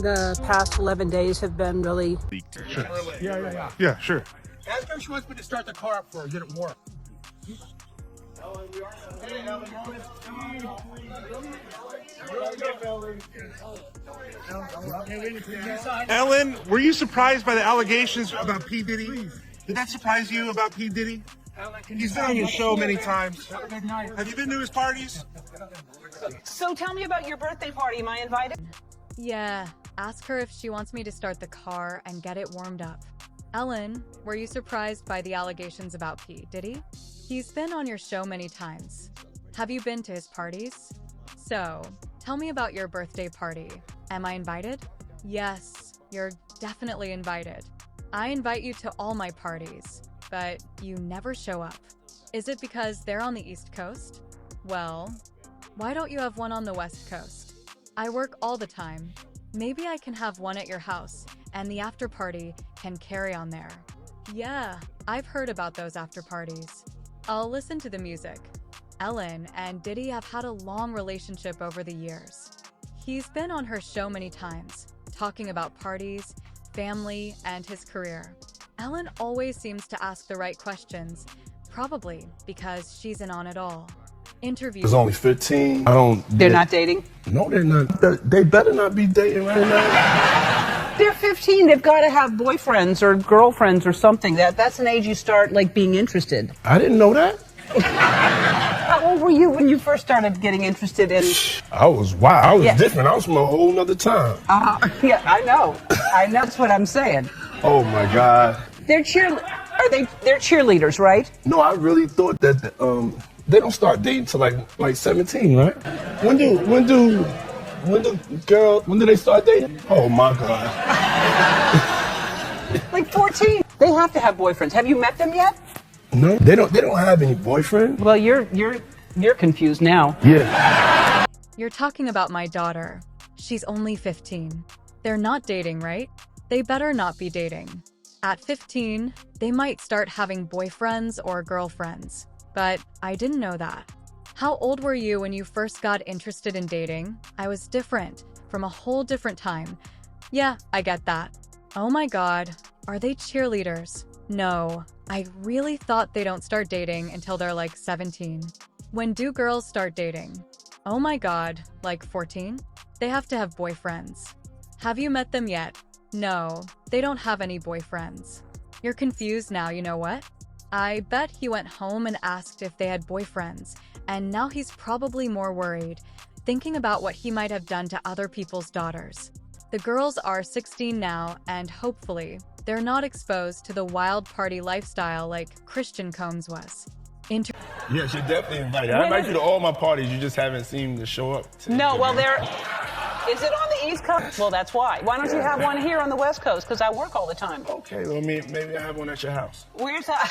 The past 11 days have been really... Sure. Yeah. Yeah, sure. Ask her if she wants me to start the car up for her, get it warm. Ellen, were you surprised by the allegations about P. Diddy? Did that surprise you about P. Diddy? He's been on your show many times. Have you been to his parties? So tell me about your birthday party. Am I invited? Yeah, ask her if she wants me to start the car and get it warmed up. Ellen, were you surprised by the allegations about P. Diddy? He's been on your show many times. Have you been to his parties? So, tell me about your birthday party. Am I invited? Yes, you're definitely invited. I invite you to all my parties, but you never show up. Is it because they're on the East Coast? Well, why don't you have one on the West Coast? I work all the time. Maybe I can have one at your house, and the after party can carry on there. Yeah, I've heard about those after parties. I'll listen to the music. Ellen and Diddy have had a long relationship over the years. He's been on her show many times, talking about parties, family, and his career. Ellen always seems to ask the right questions, probably because she's in on it all. Interview. He's only 15. They're not dating? No, they're not. They better not be dating right now. They're 15. They've got to have boyfriends or girlfriends or something. That's an age you start, like, being interested. I didn't know that. How old were you when you first started getting interested in... I was different. I was from a whole nother time. Yeah, I know. That's what I'm saying. Oh my God. They're cheerleaders, right? No, I really thought that they don't start dating till like 17, right? When do they start dating? Oh my God. Like 14. They have to have boyfriends. Have you met them yet? No, they don't have any boyfriend. Well, you're confused now. Yeah. You're talking about my daughter. She's only 15. They're not dating, right? They better not be dating. At 15, they might start having boyfriends or girlfriends. But I didn't know that. How old were you when you first got interested in dating? I was different, from a whole different time. Yeah, I get that. Oh my God, are they cheerleaders? No, I really thought they don't start dating until they're like 17. When do girls start dating? Oh my God, like 14? They have to have boyfriends. Have you met them yet? No, they don't have any boyfriends. You're confused now, you know what? I bet he went home and asked if they had boyfriends, and now he's probably more worried, thinking about what he might have done to other people's daughters. The girls are 16 now, and hopefully, they're not exposed to the wild party lifestyle like Christian Combs was. Yes, you're definitely invited. I invite you to all my parties. You just haven't seemed to show up. No, well, is it on the East Coast? Well, that's why. Why don't you have one here on the West Coast? Because I work all the time. Okay, well, maybe I have one at your house. Where's that?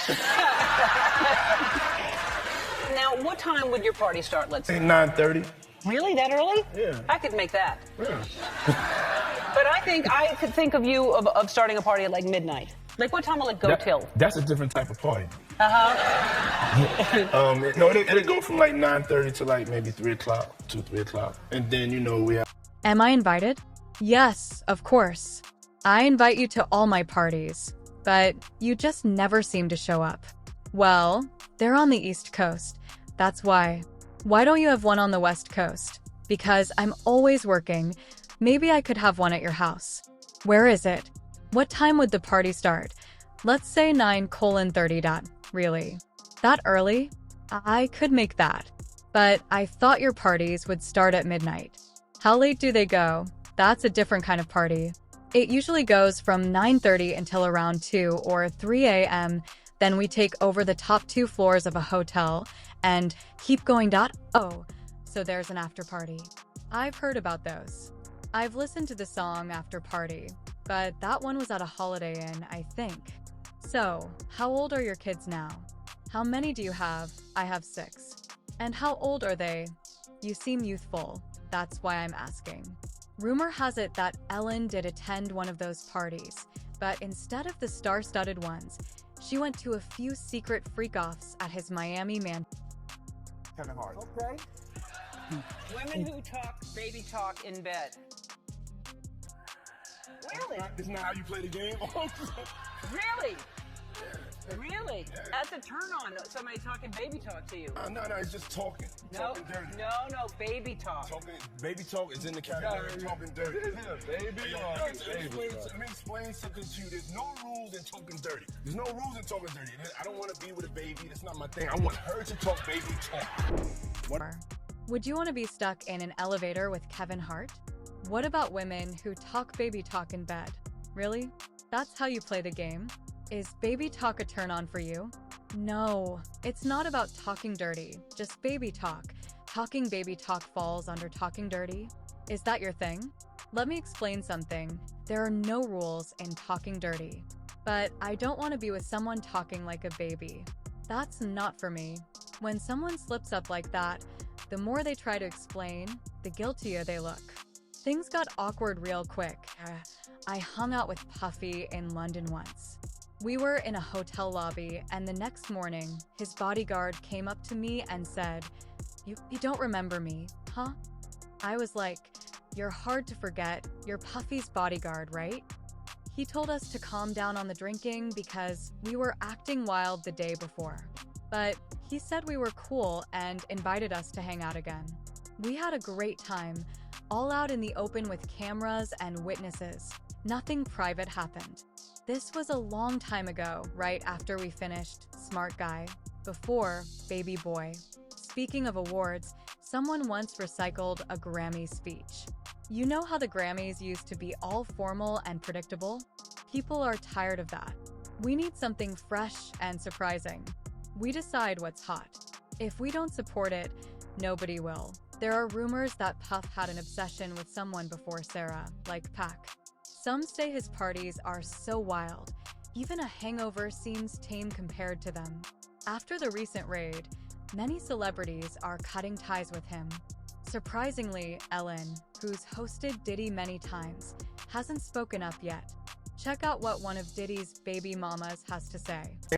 Now, what time would your party start, let's say? 9:30. Really? That early? Yeah. I could make that. Yeah. But I could think of you of starting a party at like midnight. Like, what time will it go till? That's a different type of party. Uh-huh. No, it'll go from like 9:30 to like maybe 3 o'clock, 3 o'clock. And then, we have... Am I invited? Yes, of course. I invite you to all my parties, but you just never seem to show up. Well, they're on the East Coast. That's why. Why don't you have one on the West Coast? Because I'm always working. Maybe I could have one at your house. Where is it? What time would the party start? Let's say 9:30. Really? That early? I could make that. But I thought your parties would start at midnight. How late do they go? That's a different kind of party. It usually goes from 9:30 until around 2 or 3 a.m. Then we take over the top 2 floors of a hotel and keep going. Oh, so there's an after party. I've heard about those. I've listened to the song After Party, but that one was at a Holiday Inn, I think. So, how old are your kids now? How many do you have? I have 6. And how old are they? You seem youthful. That's why I'm asking. Rumor has it that Ellen did attend one of those parties, but instead of the star-studded ones, she went to a few secret freak-offs at his Miami mansion. Kind of hard. Okay. Women who talk baby talk in bed. Really? Isn't that how you play the game? Really? Really? That's a turn on. Somebody talking baby talk to you. No, it's just talking. No, Talking dirty. no, baby talk. Baby talk is in the category of talking dirty. Baby, Let me explain something to you. There's no rules in talking dirty. There's no rules in talking dirty. I don't want to be with a baby. That's not my thing. I want her to talk baby talk. Would you want to be stuck in an elevator with Kevin Hart? What about women who talk baby talk in bed? Really? That's how you play the game? Is baby talk a turn on for you? No, it's not about talking dirty, just baby talk. Talking baby talk falls under talking dirty. Is that your thing? Let me explain something. There are no rules in talking dirty. But I don't want to be with someone talking like a baby. That's not for me. When someone slips up like that, the more they try to explain, the guiltier they look. Things got awkward real quick. I hung out with Puffy in London once. We were in a hotel lobby, and the next morning, his bodyguard came up to me and said, You don't remember me, huh? I was like, you're hard to forget. You're Puffy's bodyguard, right? He told us to calm down on the drinking because we were acting wild the day before. But he said we were cool and invited us to hang out again. We had a great time, all out in the open with cameras and witnesses. Nothing private happened. This was a long time ago, right after we finished Smart Guy, before Baby Boy. Speaking of awards, someone once recycled a Grammy speech. You know how the Grammys used to be all formal and predictable? People are tired of that. We need something fresh and surprising. We decide what's hot. If we don't support it, nobody will. There are rumors that Puff had an obsession with someone before Sarah, like Pac. Some say his parties are so wild, even a hangover seems tame compared to them. After the recent raid, many celebrities are cutting ties with him. Surprisingly, Ellen, who's hosted Diddy many times, hasn't spoken up yet. Check out what one of Diddy's baby mamas has to say.